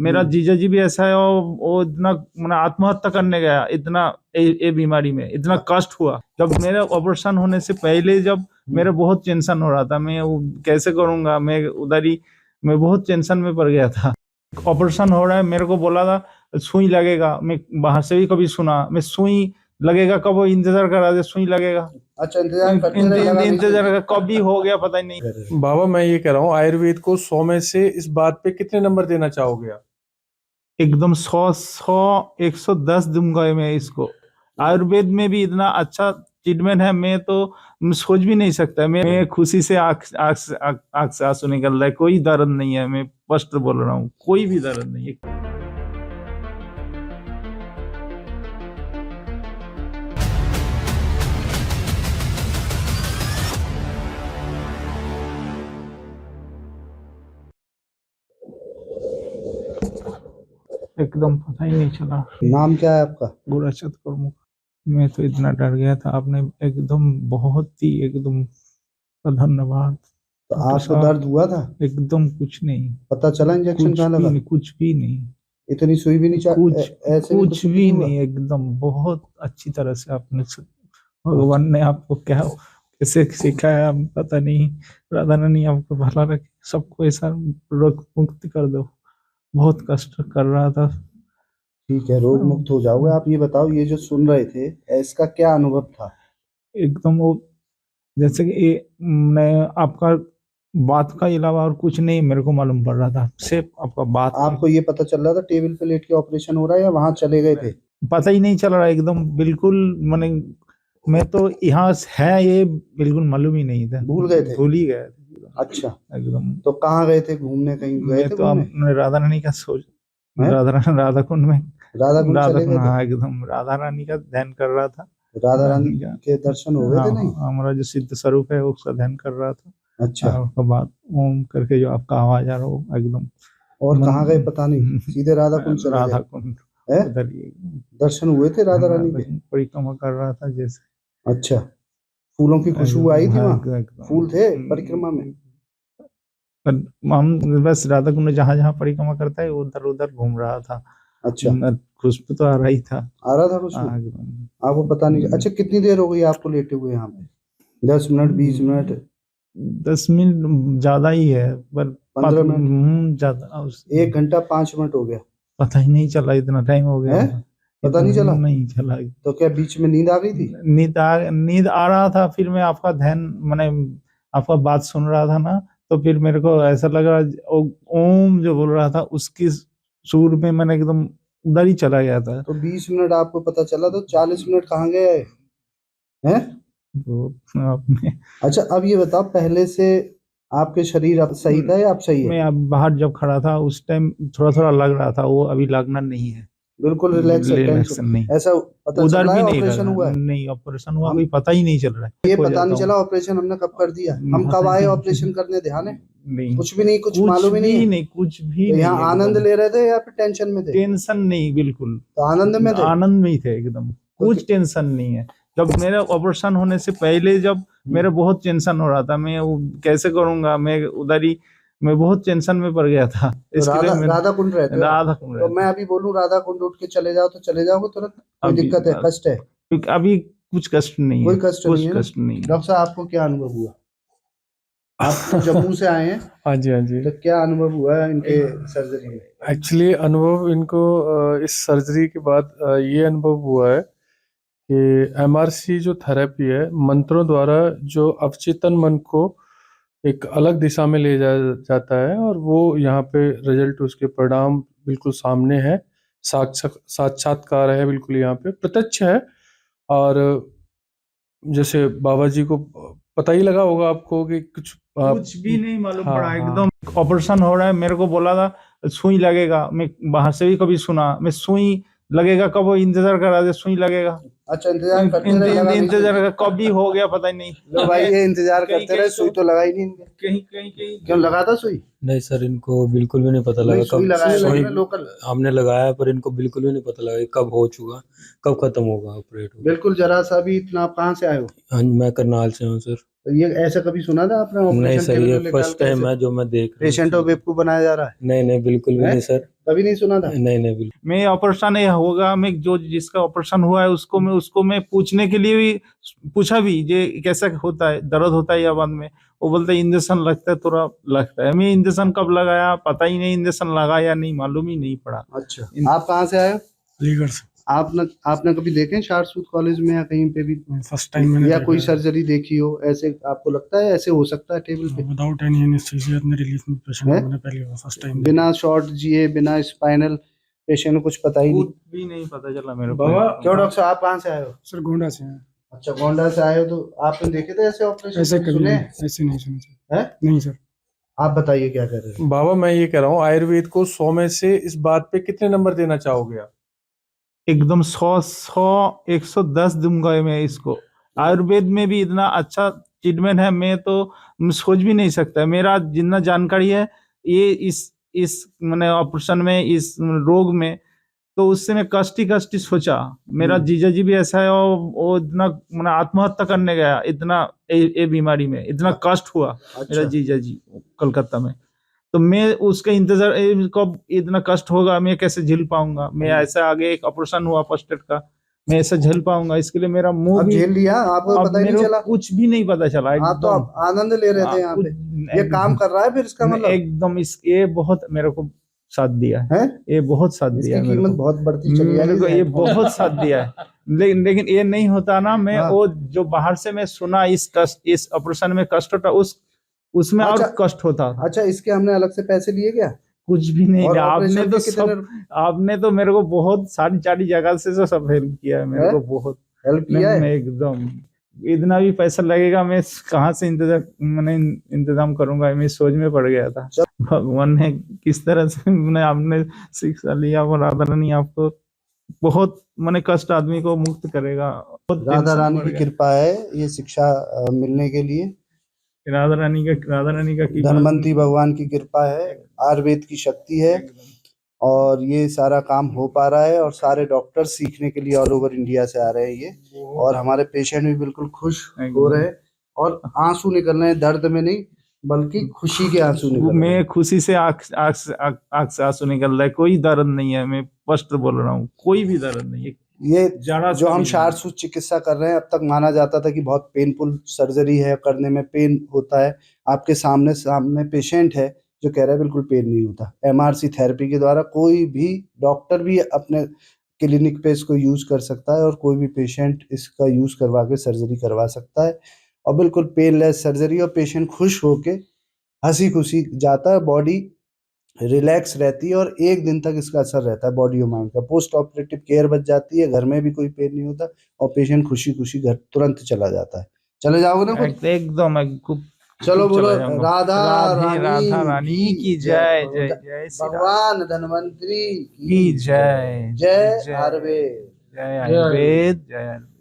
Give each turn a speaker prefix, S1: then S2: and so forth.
S1: मेरा जीजा जी भी ऐसा है और वो इतना मैंने आत्महत्या करने गया, इतना ये बीमारी में इतना कष्ट हुआ। जब मेरा ऑपरेशन होने से पहले जब मेरा बहुत टेंशन हो रहा था, मैं वो कैसे करूंगा, मैं उधर ही मैं बहुत टेंशन में पड़ गया था। ऑपरेशन हो रहा है, मेरे को बोला था सुई लगेगा, मैं बाहर से भी कभी सुना, मैं सुई लगेगा कब, वो इंतजार करा दे सुई लगेगा।
S2: अच्छा, इंतजार
S1: कभी हो गया पता ही नहीं।
S3: बाबा मैं ये कह रहा हूँ, आयुर्वेद को 100 में से इस बात पे कितने नंबर देना चाहोगे आप?
S1: एकदम 110 दूंगा मैं इसको। आयुर्वेद में भी इतना अच्छा ट्रीटमेंट है, मैं तो सोच भी नहीं सकता। मैं खुशी से आंख से आंसू निकल रहा है, कोई दर्द नहीं है, मैं स्पष्ट बोल रहा हूँ, कोई भी दर्द नहीं है। एकदम पता ही नहीं चला।
S2: नाम क्या है आपका?
S1: गुराचंद प्रमुख। मैं तो इतना डर गया था, आपने एकदम बहुत ही एकदम धन्यवाद।
S2: तो आपको दर्द हुआ था?
S1: एकदम कुछ नहीं
S2: पता चला इंजेक्शन कहाँ लगा?
S1: कुछ भी नहीं,
S2: इतनी सुई भी नहीं, ऐसे
S1: कुछ भी नहीं, एकदम बहुत अच्छी तरह से आपने, भगवान ने आपको क्या कैसे सिखाया पता नहीं। राधा रानी आपको भला रखे, सबको ऐसा रोग मुक्त कर दो, बहुत कष्ट कर रहा था।
S2: ठीक है, रोग मुक्त हो जाओगे आप। ये बताओ, ये जो सुन रहे थे इसका क्या अनुभव था?
S1: एकदम वो जैसे कि मैं आपका बात का अलावा और कुछ नहीं मेरे को मालूम पड़ रहा था, सिर्फ आपका बात।
S2: आपको ये पता चल रहा था टेबल पे लेट के ऑपरेशन हो रहा है या वहां चले गए थे?
S1: पता ही नहीं चल रहा, एकदम बिल्कुल मैंने, मैं तो यहाँ है ये बिल्कुल मालूम ही नहीं था,
S2: भूल गए थे?
S1: भूल ही गए थे।
S2: अच्छा,
S1: एकदम।
S2: तो कहाँ गए थे घूमने? कहीं गए थे
S1: तो अपने राधा रानी का सोच, राधा कुंड में,
S2: राधा कुंड चले गए थे?
S1: हाँ एकदम राधा रानी का ध्यान कर रहा था।
S2: राधा रानी के दर्शन हो गए थे? नहीं,
S1: हमारा जो सिद्ध स्वरूप है उसका ध्यान कर रहा था।
S2: अच्छा,
S1: उसके बाद ओम करके जो आपका आवाज आ रहा हो एकदम।
S2: और कहाँ गए पता नहीं, सीधे राधा कुंड चले गए?
S1: राधा कुंड उधर ही
S2: दर्शन हुए थे राधा रानी के?
S1: परिक्रमा कर रहा था जैसे।
S2: अच्छा, फूलों की खुशबू आई थी वहाँ? फूल थे परिक्रमा में?
S1: हम बस राधा कुंड जहाँ जहाँ परिक्रमा करता है उधर उधर घूम रहा था।
S2: अच्छा,
S1: खुशबू तो आ रहा ही था,
S2: आ रहा था खुशबू? आपको पता नहीं? अच्छा, कितनी देर हो गई आपको लेटे हुए यहाँ पे? 10 मिनट, 20 मिनट?
S1: 10 मिनट ज्यादा ही है, पर
S2: 15 मिनट
S1: ज्यादा,
S2: 1 घंटा 5 मिनट हो गया,
S1: पता ही नहीं चला, इतना टाइम हो गया है?
S2: पता नहीं चला?
S1: नहीं चला।
S2: तो क्या बीच में नींद आ गई थी?
S1: नींद आ रहा था, फिर मैं आपका ध्यान मैंने आपका बात सुन रहा था ना, तो फिर मेरे को ऐसा लग रहा ओम जो बोल रहा था उसकी सुर में मैंने एकदम उधर ही चला गया था।
S2: तो 20 मिनट आपको पता चला, तो 40 मिनट कहाँ गए हैं?
S1: तो आपने,
S2: अच्छा, अब ये बताओ, पहले से आपके शरीर अब सही था या अब सही है?
S1: मैं अब बाहर जब खड़ा था उस टाइम थोड़ा थोड़ा लग रहा था, वो अभी लगना नहीं है,
S2: बिल्कुल रिलैक्स है।
S1: नहीं,
S2: ऐसा पता चल रहा है ऑपरेशन हुआ है?
S1: नहीं, ऑपरेशन हुआ अभी पता ही नहीं चल रहा है।
S2: ये पता नहीं चला ऑपरेशन हमने कब कर दिया, हम कब आए ऑपरेशन करने, ध्यान है?
S1: नहीं,
S2: कुछ भी नहीं, कुछ मालूम ही नहीं,
S1: कुछ भी
S2: नहीं। यहाँ आनंद ले रहे थे या फिर टेंशन में थे?
S1: टेंशन नहीं, बिल्कुल
S2: तो आनंद में थे?
S1: आनंद में ही थे एकदम, कुछ टेंशन नहीं है। जब मेरा ऑपरेशन होने से पहले जब मेरा बहुत टेंशन हो रहा था, मैं वो कैसे करूंगा, मैं उधर ही मैं बहुत टेंशन में पड़ गया था।
S2: राधा कुंड रहते?
S1: राधा कुंड।
S2: तो मैं अभी बोलूं राधा कुंड उठ के चले जाओ तो चले जाओगे तुरंत? कोई दिक्कत है, कष्ट है?
S1: अभी कुछ कष्ट नहीं,
S2: कोई कष्ट नहीं है? डॉक्टर साहब, आपको क्या अनुभव हुआ? आप तो जम्मू से आए हैं।
S3: हाँ जी, हाँ जी।
S2: तो क्या अनुभव हुआ है इनके सर्जरी में?
S3: एक्चुअली अनुभव इनको इस सर्जरी के बाद ये अनुभव हुआ है कि एमआरसी जो थेरेपी है, मंत्रों द्वारा जो अवचेतन मन को एक अलग दिशा में ले जाता है, और वो यहाँ पे रिजल्ट, उसके परिणाम बिल्कुल सामने है, साक्षात्कार है, बिल्कुल यहाँ पे प्रत्यक्ष है। और जैसे बाबा जी को पता ही लगा होगा आपको कि कुछ
S1: भी नहीं मालूम पड़ा। एकदम ऑपरेशन हो रहा है, मेरे को बोला था सुई लगेगा, मैं बाहर से भी कभी सुना, मैं सुई लगेगा कब, वो इंतजार करा दे सुई लगेगा।
S2: अच्छा, इंतजार
S1: कभी हो गया पता ही नहीं।
S2: लो भाई, ये इंतजार करते रहे, सुई तो लगा ही नहीं इनके।
S1: कहीं
S2: क्यों लगा था सुई?
S4: नहीं सर, इनको बिल्कुल भी नहीं पता लगा
S2: कब लोकल
S4: हमने लगाया, पर इनको बिल्कुल भी नहीं पता लगा कब हो चुका, कब खत्म होगा ऑपरेट।
S2: बिल्कुल जरा सा भी इतना। आप कहाँ से आए हो?
S4: हाँ, मैं करनाल से हूँ सर।
S2: तो ये ऐसा कभी सुना था आपने
S4: नहीं
S2: ऑपरेशन
S4: सर,
S2: के
S4: ये
S2: लिए
S4: फर्स्ट टाइम है जो मैं देख रहा हूँ।
S2: पेशेंट को बेवकूफ बनाया जा रहा है?
S4: नहीं नहीं, बिल्कुल भी
S2: हैं?
S4: नहीं सर।
S2: कभी नहीं सुना था?
S4: नहीं नहीं, बिल्कुल।
S1: मैं ऑपरेशन ये होगा, मैं जो जिसका ऑपरेशन हुआ है उसको मैं पूछने के लिए भी पूछा भी, ये कैसा होता है, दर्द होता है या बाद में? वो बोलते हैं इंजेक्शन लगता है, थोड़ा लगता है। मैं इंजेक्शन कब लगाया पता ही नहीं, इंजेक्शन लगाया नहीं, मालूम ही नहीं पड़ा।
S2: अच्छा, आप कहाँ से आए हो?
S3: अलीगढ़ से
S2: आपने कभी देखे शारसूद कॉलेज में या कहीं पे भी,
S3: फर्स्ट टाइम मैंने
S2: या
S3: देखा
S2: कोई
S3: है।
S2: सर्जरी देखी हो? ऐसे आपको लगता है ऐसे हो सकता है टेबल पे
S3: विदाउट एनी एनेस्थीसिया इतने रिलीफ में पेशेंट
S2: है?
S3: मैंने पहली बार फर्स्ट टाइम
S2: बिना शॉर्ट जिए, बिना स्पाइनल पेशेंट को कुछ पता ही नहीं?
S1: कुछ भी नहीं पता चला मेरे को।
S3: बाबा
S2: क्यों डॉक्टर साहब, आप कहाँ से आए हो?
S3: सर गोंडा से हैं।
S2: अच्छा, गोंडा से आए हो, तो आपने देखे थे ऐसे ऑपरेशन?
S3: ऐसे कभी
S2: सुने
S3: नहीं, ऐसे नहीं सुने सर।
S2: हैं?
S3: नहीं सर।
S2: आप बताइए क्या कर रहे हैं?
S3: बाबा मैं ये कह रहा हूँ, आयुर्वेद को 100 में से इस बात पे कितने नंबर देना चाहोगे आप?
S1: एकदम 110 दूंगा मैं इसको। आयुर्वेद में भी इतना अच्छा ट्रीटमेंट है, मैं तो सोच भी नहीं सकता। मेरा जितना जानकारी है ये इस मैंने ऑपरेशन में, इस रोग में, तो उससे मैं कष्टी सोचा। मेरा जीजा जी भी ऐसा है, और वो इतना मैंने आत्महत्या करने गया, इतना ये बीमारी में इतना कष्ट हुआ मेरा
S2: अच्छा,
S1: जीजा जी कलकत्ता में। तो मैं उसके इंतजार, कब इतना कष्ट होगा, मैं कैसे झेल पाऊंगा? मैं ऐसा आगे एक ऑपरेशन हुआ फर्स्ट एड का, मैं ऐसा झेल पाऊंगा? इसके लिए मेरा मुंह
S2: अब
S1: भी,
S2: झेल लिया, आपको
S1: अब
S2: पता ही
S1: मेरे
S2: नहीं
S1: को
S2: चला?
S1: कुछ भी नहीं पता चला।
S2: हाँ, तो
S1: एकदम
S2: आप आनंद ले रहे थे यहाँ पे, ये काम कर रहा है फिर इसका मतलब
S1: एकदम ये बहुत मेरे को साथ दिया है,
S2: है?
S1: ये बहुत साथ दिया
S2: इसकी
S1: है मेरे
S2: कीमत
S1: को।
S2: बहुत बढ़ती चली जा
S1: मेरे को
S2: रही
S1: ये
S2: है।
S1: बहुत साथ दिया है। लेकिन ये नहीं होता ना, मैं
S2: हाँ।
S1: वो जो बाहर से मैं सुना इस ऑपरेशन में कष्ट होता, उसमें और
S2: अच्छा।
S1: कष्ट होता था।
S2: अच्छा, इसके हमने अलग से पैसे लिए क्या?
S1: कुछ भी नहीं
S2: और
S1: लिया।
S2: ऑपरेशन
S1: आपने तो
S2: के कितने
S1: सब, आपने तो मेरे को बहुत सारी जगह से सब हेल्प किया है मेरे
S2: है?
S1: को बहुत।
S2: हेल्प किया
S1: मैं
S2: है?
S1: एकदम, इतना भी पैसा लगेगा मैं कहाँ से इंतजाम करूंगा, मैं सोच में पड़ गया था। भगवान ने किस तरह से आपने शिक्षा लिया, और राधा रानी आपको बहुत कष्ट आदमी को मुक्त करेगा। बहुत
S2: राधा
S1: टेंशन
S2: रानी
S1: बढ़
S2: की
S1: गया।
S2: कृपा है ये शिक्षा मिलने के लिए।
S1: राधा रानी का की
S2: धनवंती भगवान की कृपा है, आयुर्वेद की शक्ति है, और ये सारा काम हो पा रहा है, और सारे डॉक्टर सीखने के लिए ऑल ओवर इंडिया से आ रहे हैं ये, और हमारे पेशेंट भी बिल्कुल खुश हो रहे हैं, और आंसू निकल रहे हैं, दर्द में नहीं बल्कि खुशी के आंसू निकल रहे हैं।
S1: मैं खुशी से आंख से आंसू निकल रहा है, कोई दर्द नहीं है। मैं स्पष्ट बोल रहा हूँ, कोई भी दर्द नहीं है।
S2: ये
S1: जरा
S2: जो
S1: सा
S2: हम
S1: भी
S2: शारसूद चिकित्सा कर रहे हैं, अब तक माना जाता था कि बहुत पेनफुल सर्जरी है, करने में पेन होता है। आपके सामने पेशेंट है जो कह रहा है बिल्कुल पेन नहीं होता। एमआरसी थेरेपी के द्वारा कोई भी डॉक्टर भी अपने क्लिनिक पे इसको यूज कर सकता है, और कोई भी पेशेंट इसका यूज करवा के सर्जरी करवा सकता है, और बिल्कुल पेनलेस सर्जरी, और पेशेंट खुश होके हंसी खुशी जाता है, बॉडी रिलैक्स रहती है, और 1 दिन तक इसका असर रहता है बॉडी और माइंड का। पोस्ट ऑपरेटिव केयर बच जाती है, घर में भी कोई पेन नहीं होता, और पेशेंट खुशी खुशी घर तुरंत चला जाता है। चले जाओगे ना खुद?
S1: एकदम
S2: चलो बोलो,
S1: चला जाऊंगा।
S2: राधा
S1: राधा
S2: रानी
S1: रानी की जय जय जय श्री राम
S2: भगवान धन्वंतरी
S1: की जय
S2: जय आयुर्वेद।
S1: जय आयुर्वेद जय आयुर्वेद।